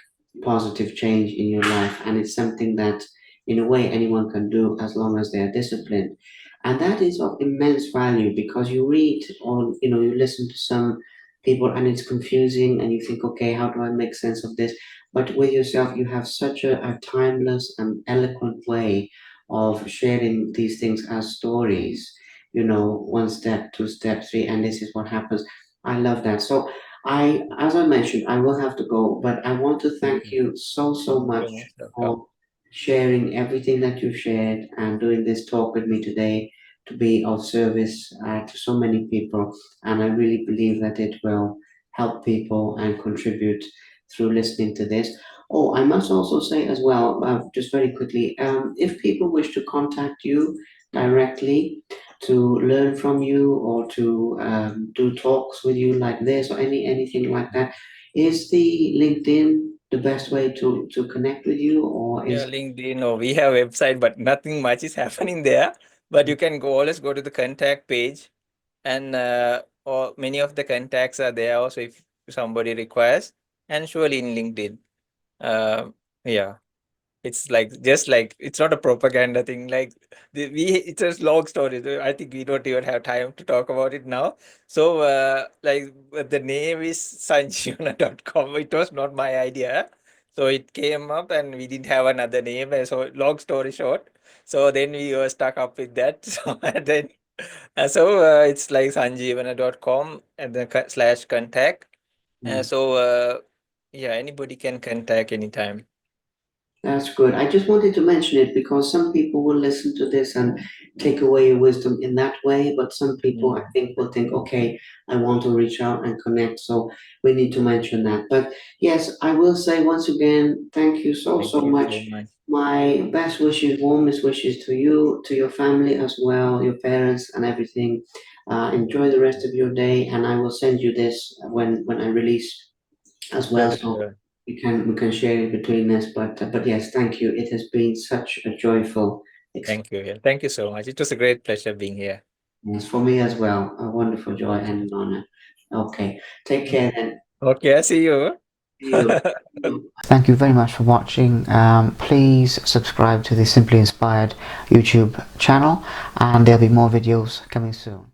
positive change in your life. And it's something that, in a way, anyone can do as long as they are disciplined. And that is of immense value because you read or, you listen to some people, and it's confusing, and you think, okay, how do I make sense of this? But with yourself, you have such a timeless and eloquent way of sharing these things as stories, you know, one step, two step, three, and this is what happens. I love that. So as I mentioned, I will have to go, but I want to thank Mhm. you so, so You're much most welcome. for sharing everything that you've shared and doing this talk with me today to be of service to so many people. And I really believe that it will help people and contribute through listening to this. Oh, I must also say as well, just very quickly, if people wish to contact you directly to learn from you or to do talks with you like this or anything like that, is the LinkedIn the best way to connect with you, or Yeah, is LinkedIn, or we have website, but nothing much is happening there. But you can always go to the contact page, and or many of the contacts are there also if somebody requires, and surely in LinkedIn. Uh, yeah. It's like just like it's not a propaganda thing. Like it's a long story. So I think we don't even have time to talk about it now. So the name is Sanjivana.com. It was not my idea. So it came up and we didn't have another name. And so long story short. So then we were stuck up with that. So and then it's like Sanjivana.com and then slash contact. Uh, mm, so uh, yeah, anybody can contact anytime. that's good. I just wanted to mention it because some people will listen to this and take away your wisdom in that way, but some people I Mm. think will think, okay, I want to reach out and connect, so we need to mention that. But yes, I will say once again, thank you so, Thank so you so much. much. My best wishes, warmest wishes to you, to your family as well, your parents and everything. Enjoy the rest of your day, and I will send you this when I release as well, Sure, so sure. we can share it between us. But yes, thank you. It has been such a joyful Thank experience you. Yeah. Thank you so much. It was a great pleasure being here. for me as well. A wonderful joy and an honor. Okay, take care then. Okay, I see you. See you. Thank you very much for watching. Please subscribe to the Simply Inspired YouTube channel, and there'll be more videos coming soon.